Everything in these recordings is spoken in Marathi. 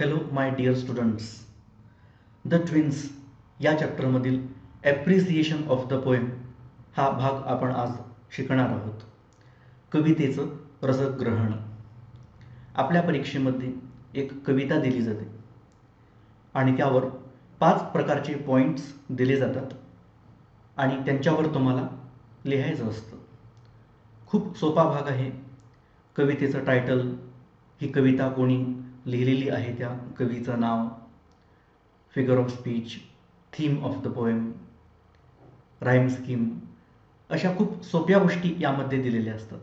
Hello my dear students, the twins या चॅप्टरमधील ॲप्रिसिएशन ऑफ द पोएम हा भाग आपण आज शिकणार आहोत. कवितेचं रसग्रहण. आपल्या परीक्षेमध्ये एक कविता दिली जाते आणि त्यावर 5 प्रकारचे पॉईंट्स दिले जातात आणि त्यांच्यावर तुम्हाला लिहायचं असतं. खूप सोपा भाग आहे. कवितेचं टायटल, ही कविता कोणी लिहिलेली आहे त्या कवीचं नाव, figure of speech, theme of the poem, rhyme scheme, अशा खूप सोप्या गोष्टी यामध्ये दिलेल्या असतात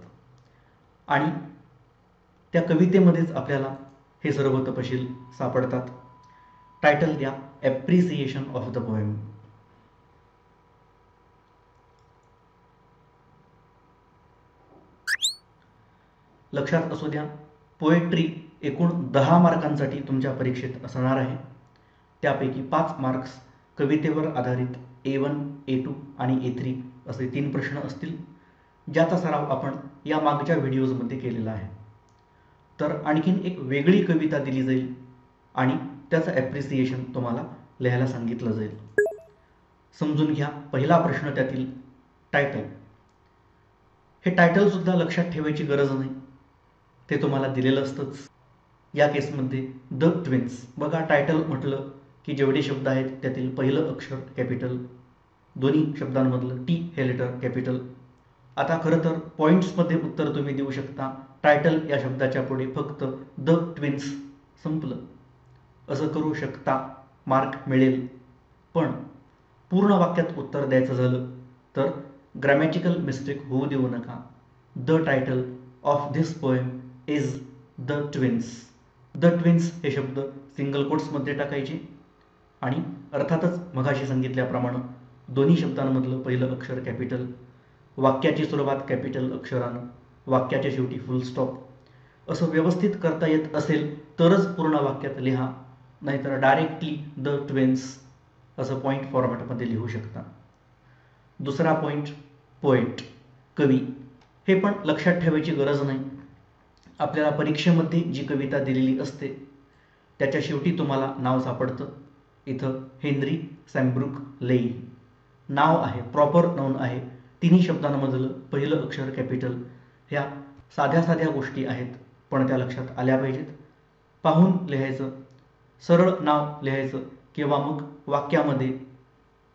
आणि त्या कवितेमध्येच आपल्याला हे सर्व तपशील सापडतात. टायटल द्या ॲप्रिसिएशन ऑफ द पोएम. लक्षात असू द्या, पोएट्री एकूण 10 मार्कांसाठी तुमच्या परीक्षेत असणार आहे. त्यापैकी 5 मार्क्स कवितेवर आधारित A1, A2 आणि A3 असे 3 प्रश्न असतील, ज्याचा सराव आपण या मागच्या व्हिडिओजमध्ये केलेला आहे. तर आणखीन एक वेगळी कविता दिली जाईल आणि त्याचं ॲप्रिसिएशन तुम्हाला लिहायला सांगितलं जाईल. समजून घ्या. पहिला प्रश्न त्यातील टायटल. हे टायटलसुद्धा लक्षात ठेवायची गरज नाही, ते तुम्हाला दिलेलं असतंच. या केसमध्ये द ट्विन्स. बघा, टायटल म्हटलं की जेवढे शब्द आहेत त्यातील पहिलं अक्षर कॅपिटल, दोन्ही शब्दांमधलं टी हे लेटर कॅपिटल. आता खरं तर पॉईंट्समध्ये उत्तर तुम्ही देऊ शकता. टायटल या शब्दाच्या पुढे फक्त द ट्विन्स संपलं असं करू शकता, मार्क मिळेल. पण पूर्ण वाक्यात उत्तर द्यायचं झालं तर ग्रॅमॅटिकल मिस्टेक होऊ देऊ नका. The title of this poem is the twins. The twins हे शब्द सिंगल कोट्समध्ये टाकायचे आणि अर्थातच मगाशी सांगितल्याप्रमाणे दोन्ही शब्दांमधलं पहिलं अक्षर कॅपिटल, वाक्याची सुरुवात कॅपिटल अक्षरानं, वाक्याच्या शेवटी फुल स्टॉप असं व्यवस्थित करता येत असेल तरच पूर्ण वाक्यात लिहा, नाहीतर डायरेक्टली द ट्विन्स असं पॉईंट फॉर्मॅटमध्ये लिहू शकता. दुसरा पॉईंट, पोएट, कवी. हे पण लक्षात ठेवायची गरज नाही. आपल्याला परीक्षेमध्ये जी कविता दिलेली असते त्याच्या शेवटी तुम्हाला नाव सापडतं. इथं हेनरी सॅम्ब्रुक लेई नाव आहे, प्रॉपर नाउन आहे. तिन्ही शब्दांमधलं पहिलं अक्षर कॅपिटल. ह्या साध्या साध्या गोष्टी आहेत, पण त्या लक्षात आल्या पाहिजेत. पाहून लिहायचं, सरळ नाव लिहायचं किंवा मग वाक्यामध्ये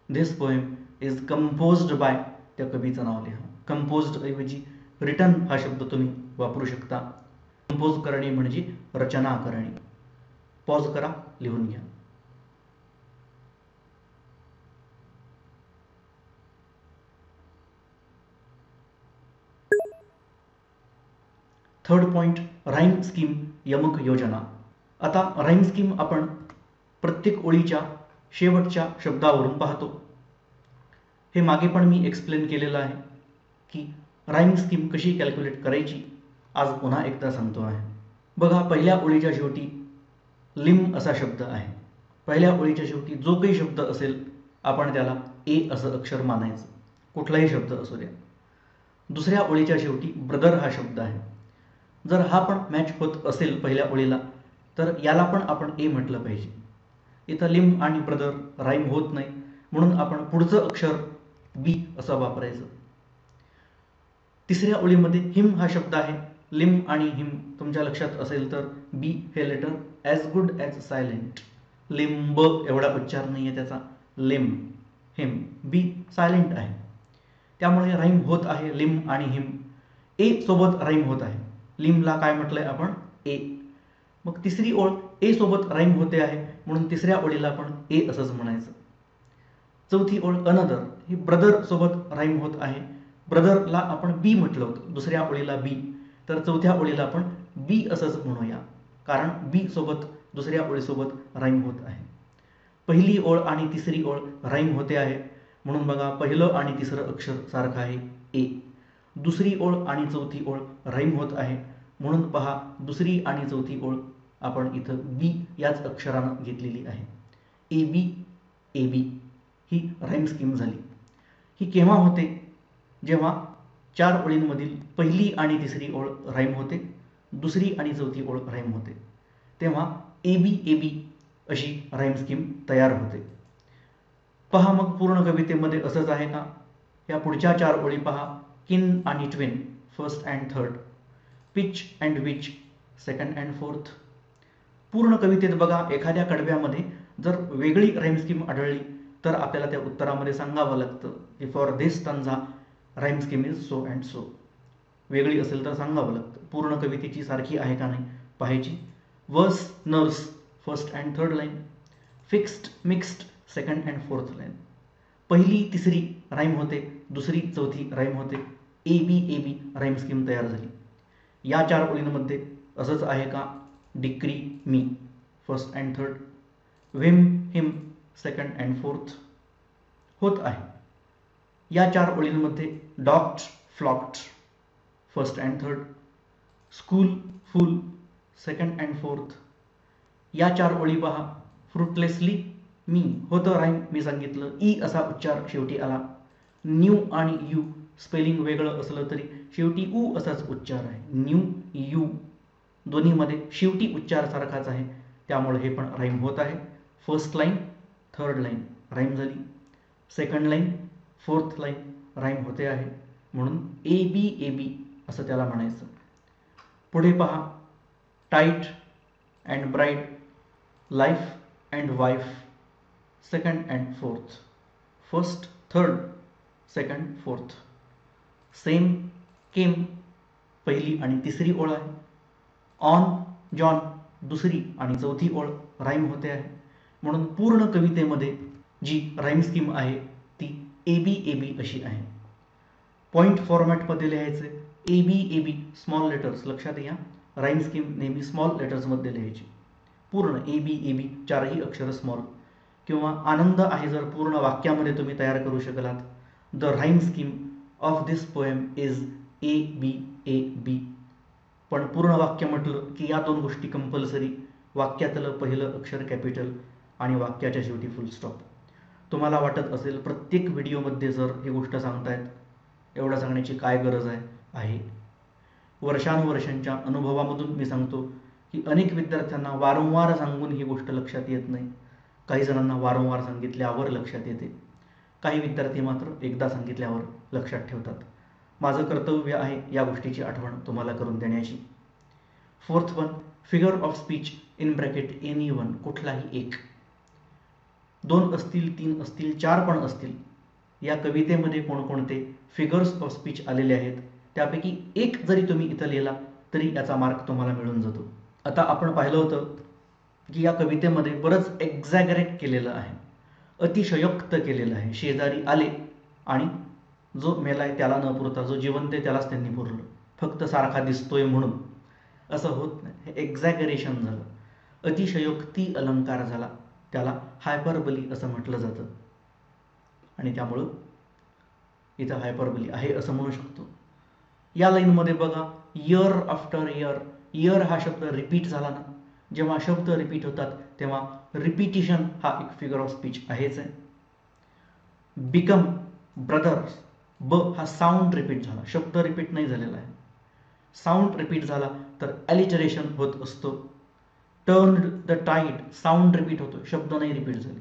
this poem is composed bye, त्या कवीचं नाव लिहा. कंपोज्ड ऐवजी रिटन हा शब्द तुम्ही वापरू शकता. कंपोज करणे म्हणजे रचना करणे. पॉज करा, लिहून घ्या. थर्ड पॉईंट, राईम स्कीम, यमक योजना. आता राईम स्कीम आपण प्रत्येक ओळीच्या शेवटच्या शब्दावरून पाहतो. हे मागे पण मी एक्सप्लेन केलेलं आहे की राईम स्कीम कशी कॅल्क्युलेट करायची. आज पुन्हा एकदा सांगतो आहे. बघा, पहिल्या ओळीच्या शेवटी लिम असा शब्द आहे. पहिल्या ओळीच्या शेवटी जो काही शब्द असेल आपण त्याला ए असं अक्षर मानायचं, कुठलाही शब्द असू द्या. दुसऱ्या ओळीच्या शेवटी ब्रदर हा शब्द आहे. जर हा पण मॅच होत असेल पहिल्या ओळीला तर याला पण आपण ए म्हटलं पाहिजे. इथं लिम आणि ब्रदर राईम होत नाही म्हणून आपण पुढचं अक्षर बी असं वापरायचं. तिसऱ्या ओळीमध्ये हिम हा शब्द आहे. लिम आणि हिम तुमच्या लक्षात असेल तर बी हे letter as good as silent. Limb एवढा उच्चार नाही आहे त्याचा. लिम, हिम, बी सायलेंट आहे, त्यामुळे राईम होत आहे लिम आणि हिम. ए सोबत राईम होत आहे. लिमला काय म्हटलंय आपण? ए. मग तिसरी ओळ ए सोबत राईम होते आहे म्हणून तिसऱ्या ओळीला आपण ए असंच म्हणायचं. चौथी ओळ अनदर, ही ब्रदर सोबत राईम होत आहे. ब्रदरला आपण बी म्हटलं होतं, दुसऱ्या ओळीला बी, तर चौथ्या ओळीला आपण बी असंच म्हणूया, कारण बी सोबत दुसऱ्या ओळीसोबत राईम होत आहे. पहिली ओळ आणि तिसरी ओळ राईम होते आहे म्हणून बघा पहिलं आणि तिसरं अक्षर सारखं आहे ए. दुसरी ओळ आणि चौथी ओळ राईम होत आहे म्हणून पहा दुसरी आणि चौथी ओळ आपण इथं बी याच अक्षरानं घेतलेली आहे. A B, A B he rhyme scheme झाली. ही केव्हा होते? जेव्हा 4 ओळींमधील पहिली आणि तिसरी ओळ राईम होते, दुसरी आणि चौथी ओळ राईम होते, तेव्हा ABAB अशी राईम स्कीम तयार होते. पहा मग पूर्ण कवितेमध्ये असंच आहे का? या पुढच्या 4 ओळी पहा. किन आणि twin first and third, pitch and which second and fourth. पूर्ण कवितेत बघा एखाद्या कडव्यामध्ये जर वेगळी राईम स्कीम आढळली तर आपल्याला त्या उत्तरामध्ये सांगावं लागतं की for this stanza rhyme scheme is so and so. वेगळी असेल तर सांगावं लागतं. पूर्ण कवितेची सारखी आहे का नाही पाहायची. वर्स nurse first and third line, fixed mixed second and fourth line. पहिली तिसरी राईम होते, दुसरी चौथी राईम होते. ABAB राईम स्कीम तयार झाली. या 4 ओळींमध्ये असंच आहे का? Decree me first and third, whim him second and fourth होत आहे. या 4 ओळींमध्ये docked flocked first and third, school fool second and fourth. या 4 ओळी पहा. फ्रुटलेसली मी होतं राईम, मी सांगितलं. ई असा उच्चार शेवटी आला. न्यू आणि यू स्पेलिंग वेगळं असलं तरी शेवटी ऊ असाच उच्चार आहे. न्यू यू दोन्हीमध्ये शेवटी उच्चार सारखाच आहे, त्यामुळे हे पण राईम होत आहे. First line third line rhyme झाली, second line fourth line rhyme होते आहे, म्हणून ABAB असं त्याला म्हणायचं. पुढे पहा. Tight and bright, life and wife second and fourth, first third second fourth. Same came पहिली आणि तिसरी ओळ आहे. ऑन जॉन दुसरी आणि चौथी ओळ राईम होते आहे, म्हणून पूर्ण कवितेमध्ये जी राईम स्कीम आहे ती ABAB अशी आहे. पॉइंट फॉर्मॅटमध्ये लिहायचे. ABAB स्मॉल लेटर्स लक्षात घ्या. राईम स्कीम नेहमी स्मॉल लेटर्समध्ये लिहायची. पूर्ण ABAB 4ही अक्षर स्मॉल. किंवा आनंद आहे जर पूर्ण वाक्यामध्ये तुम्ही तयार करू शकलात. The rhyme scheme of this poem is ABAB. पण पूर्ण वाक्य म्हटलं की या 2 गोष्टी कंपल्सरी. वाक्यातलं पहिलं अक्षर कॅपिटल आणि वाक्याच्या शेवटी फुल स्टॉप. तुम्हाला वाटत असेल प्रत्येक व्हिडिओमध्ये जर ही गोष्ट सांगतायत, एवढं सांगण्याची काय गरज आहे? वर्षानुवर्षांच्या अनुभवामधून मी सांगतो की अनेक विद्यार्थ्यांना वारंवार सांगून ही गोष्ट लक्षात येत नाही. काही जणांना वारंवार सांगितल्यावर लक्षात येते. काही विद्यार्थी मात्र एकदा सांगितल्यावर लक्षात ठेवतात. माझं कर्तव्य आहे या गोष्टीची आठवण तुम्हाला करून देण्याची. Fourth one, figure of speech in bracket any one, कुठलाही एक. 2 असतील, 3 असतील, 4 पण असतील. या कवितेमध्ये कोणकोणते फिगर्स ऑफ स्पीच आलेले आहेत त्यापैकी एक जरी तुम्ही इथं लिहिला तरी याचा मार्क तुम्हाला मिळून जातो. आता आपण पाहिलं होतं की या कवितेमध्ये बरंच एक्झॅगरेट केलेलं आहे, अतिशयोक्त केलेलं आहे. शेजारी आले आणि जो मेलाय त्याला न पुरता जो जिवंत आहे त्यालाच त्यांनी पुरलं, फक्त सारखा दिसतोय म्हणून. असं होत नाही. हे एक्झॅगरेशन झालं, अतिशयोक्ती अलंकार झाला, त्याला हायपरबली असं म्हटलं जातं. आणि त्यामुळं इथं हायपरबली आहे असं म्हणू शकतो. या लाईनमध्ये बघा, इयर आफ्टर इयर. इयर हा शब्द रिपीट झाला ना. जेव्हा शब्द रिपीट होतात तेव्हा रिपिटिशन हा एक फिगर ऑफ स्पीच आहेच आहे. बिकम ब्रदर्स, ब हा साऊंड रिपीट झाला, शब्द रिपीट नाही झालेला आहे. साऊंड रिपीट झाला तर ॲलिटरेशन होत असतो. Turned the tide, sound repeat होतो, शब्द नाही रिपीट झाले.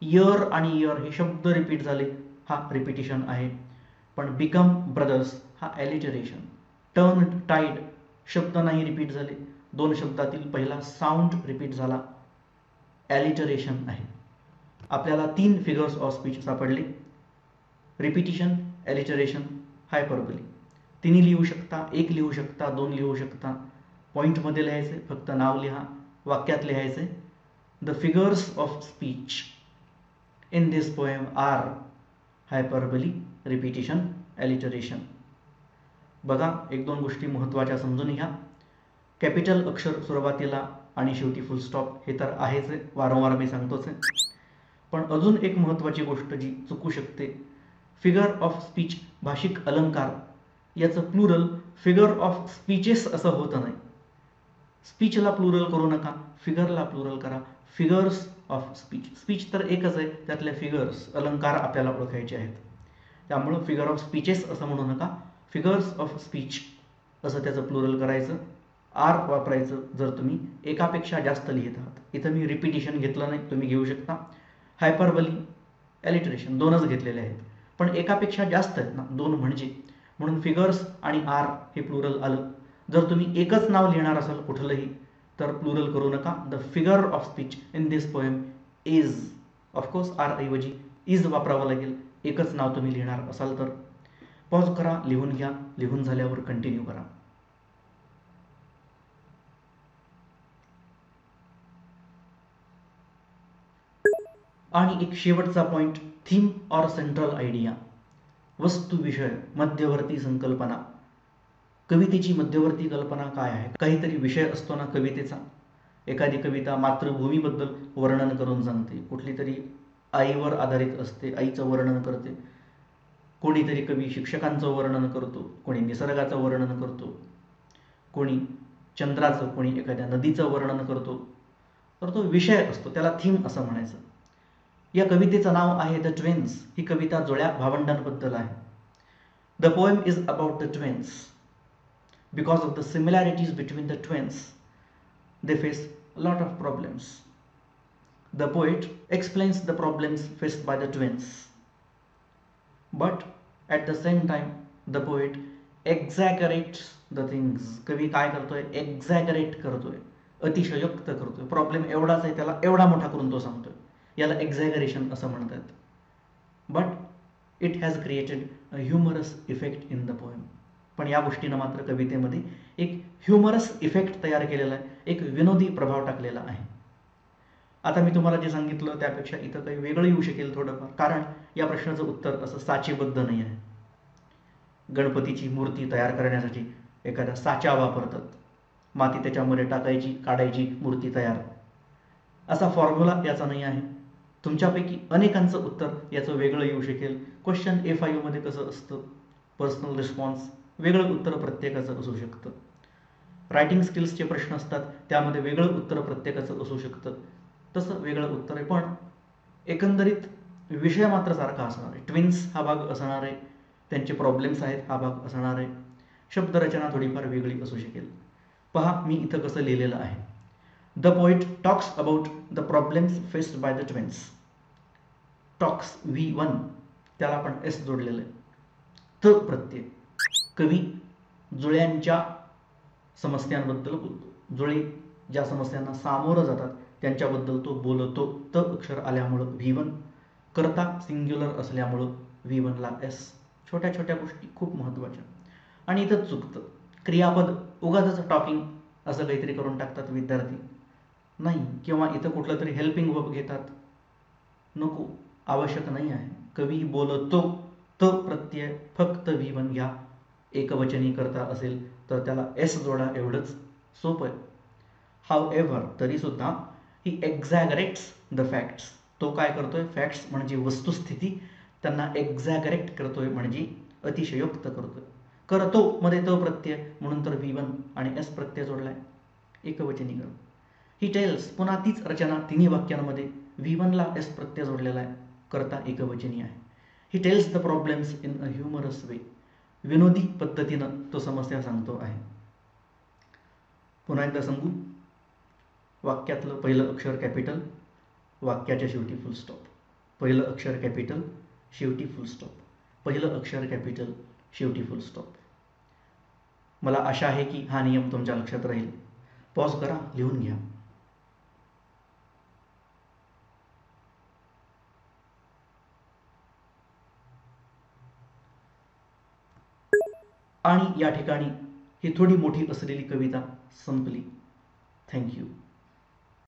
इयर आणि इयर हे शब्द रिपीट झाले, हा रिपिटिशन आहे. पण बिकम ब्रदर्स हा ॲलिटरेशन. टर्न्ड टाईड शब्द नाही रिपीट झाले, 2 शब्दातील पहिला साऊंड रिपीट झाला, ॲलिटरेशन आहे. आपल्याला 3 फिगर्स ऑफ स्पीच सापडले. रिपिटिशन, ॲलिटरेशन, हायपरबली. 3 लिहू शकता, 1 लिहू शकता, 2 लिहू शकता. पॉईंटमध्ये लिहायचे, फक्त नाव लिहा. वाक्यात लिहायचे, the figures of speech in this poem are hyperbole, repetition, alliteration. बघा 1-2 गोष्टी महत्त्वाच्या समजून घ्या. कॅपिटल अक्षर सुरुवातीला आणि शेवटी फुल स्टॉप हे तर आहेच आहे, वारंवार मी सांगतोच आहे. पण अजून एक महत्त्वाची गोष्ट जी चुकू शकते, फिगर ऑफ स्पीच भाषिक अलंकार याचं प्लुरल फिगर ऑफ स्पीचेस असं होतं नाही. स्पीचला प्लुरल करू नका, फिगरला प्लुरल करा. Figures of speech. स्पीच तर एकच आहे, त्यातल्या फिगर्स अलंकार आपल्याला ओळखायचे आहेत. त्यामुळं फिगर ऑफ स्पीचेस असं म्हणू नका, फिगर्स ऑफ स्पीच असं त्याचं प्लुरल करायचं. आर वापरायचं जर तुम्ही एकापेक्षा जास्त लिहित आहात. इथं मी रिपिटिशन घेतलं नाही, तुम्ही घेऊ शकता. हायपरबली, एलिट्रेशन दोनच घेतलेले आहेत, पण एकापेक्षा जास्त आहेत ना, दोन म्हणजे, म्हणून फिगर्स आणि आर हे प्लुरल आलं. जर तुम्ही एकच नाव लिहिणार असाल कुठलंही तर प्लुरल करू नका. The figure of speech in this poem is, of course are ऐवजी इज वापरावं लागेल एकच नाव तुम्ही लिहिणार असाल तर. पॉज करा, लिहून घ्या, लिहून झाल्यावर कंटिन्यू करा. आणि एक शेवटचा point, theme or central idea, वस्तू विषय मध्यवर्ती संकल्पना. कवितेची मध्यवर्ती कल्पना काय आहे? काहीतरी विषय असतो ना कवितेचा. एखादी कविता मातृभूमीबद्दल वर्णन करून सांगते, कुठली तरी आईवर आधारित असते, आईचं वर्णन करते. कोणीतरी कवी शिक्षकांचं वर्णन करतो, कोणी निसर्गाचं वर्णन करतो, कोणी चंद्राचं, कोणी एखाद्या नदीचं वर्णन करतो. तर तो विषय असतो, त्याला थीम असं म्हणायचं. या कवितेचं नाव आहे द ट्विन्स. ही कविता जुळ्या भावंडांबद्दल आहे. The poem is about the twins. Because of the similarities between the twins, they face a lot of problems. The poet explains the problems faced by the twins, but at the same time the poet exaggerates the things. कवी काय करतोय? एक्झॅगरेट करतोय, अतिशयोक्त करतोय. प्रॉब्लेम एवढाच आहे, त्याला एवढा मोठा करून तो सांगतोय. याला एक्झॅगरेशन असं म्हणतात. But it has created a humorous effect in the poem. पण या गोष्टीनं मात्र कवितेमध्ये एक ह्युमरस इफेक्ट तयार केलेला आहे, एक विनोदी प्रभाव टाकलेला आहे. आता मी तुम्हाला जे सांगितलं त्यापेक्षा इथं काही वेगळं येऊ शकेल थोडंफार, कारण या प्रश्नाचं उत्तर असं साचेबद्ध नाही आहे. गणपतीची मूर्ती तयार करण्यासाठी एखादा साचा वापरतात, माती त्याच्यामध्ये टाकायची, काढायची, मूर्ती तयार, असा फॉर्म्युला याचा नाही आहे. तुमच्यापैकी अनेकांचं उत्तर याचं वेगळं येऊ शकेल. क्वेश्चन A5 मध्ये कसं असतं, पर्सनल रिस्पॉन्स, वेगळं उत्तर प्रत्येकाचं असू शकतं. रायटिंग स्किल्सचे प्रश्न असतात, त्यामध्ये वेगळं उत्तर प्रत्येकाचं असू शकतं, तसं वेगळं उत्तर आहे. पण एकंदरीत विषय मात्र सारखा असणार आहे. ट्विन्स हा भाग असणार आहे, त्यांचे प्रॉब्लेम्स आहेत हा भाग असणार आहे. शब्दरचना थोडीफार वेगळी असू शकेल. पहा मी इथं कसं लिहिलेलं आहे. The poet talks about the problems faced by the twins. Talks V1, त्याला आपण S जोडलेलं आहे. त प्रत्यय, कवी जुळ्यांच्या समस्यांबद्दल बोलतो. जुळे ज्या समस्यांना सामोरं जातात त्यांच्याबद्दल तो बोलतो. त अक्षर आल्यामुळं V1. कर्ता सिंग्युलर असल्यामुळं V1 ला S. छोट्या छोट्या गोष्टी खूप महत्त्वाच्या. आणि इथं चुकतं, क्रियापद उगाचच टॉकिंग असं काहीतरी करून टाकतात विद्यार्थी, नाही, किंवा इथं कुठलं तरी हेल्पिंग वर्ब घेतात, नको, आवश्यक नाही आहे. कवी बोलतो, त प्रत्यय फक्त V1 घ्या. एकवचनी करता असेल तर त्याला S जोडा, एवढंच सोपं आहे. हाऊएव्हर, तरी सुद्धा ही एक्झॅगरेट्स द फॅक्ट्स. तो काय करतोय? फॅक्ट्स म्हणजे वस्तुस्थिती, त्यांना एक्झॅगरेट करतोय म्हणजे अतिशयोक्त करतोय. करतो मध्ये तो प्रत्यय म्हणून तर V1 आणि S प्रत्यय जोडलाय, एकवचनी कर. ही टेल्स, पुन्हा तीच रचना तिन्ही वाक्यांमध्ये, V1 ला S प्रत्यय जोडलेला आहे, करता एकवचनी आहे. He tells the problems in a humorous way. विनोदी पद्धतीनं तो समस्या सांगतो आहे. पुन्हा एकदा सांगू, वाक्यातलं पहिलं अक्षर कॅपिटल, वाक्याच्या शेवटी फुल स्टॉप. पहिलं अक्षर कॅपिटल, शेवटी फुल स्टॉप. पहिलं अक्षर कॅपिटल, शेवटी फुल स्टॉप. मला आशा आहे की हा नियम तुमच्या लक्षात राहील. पॉज करा, लिहून घ्या. आणि या ठिकाणी ही थोडी मोठी असलेली कविता संपली. थँक्यू.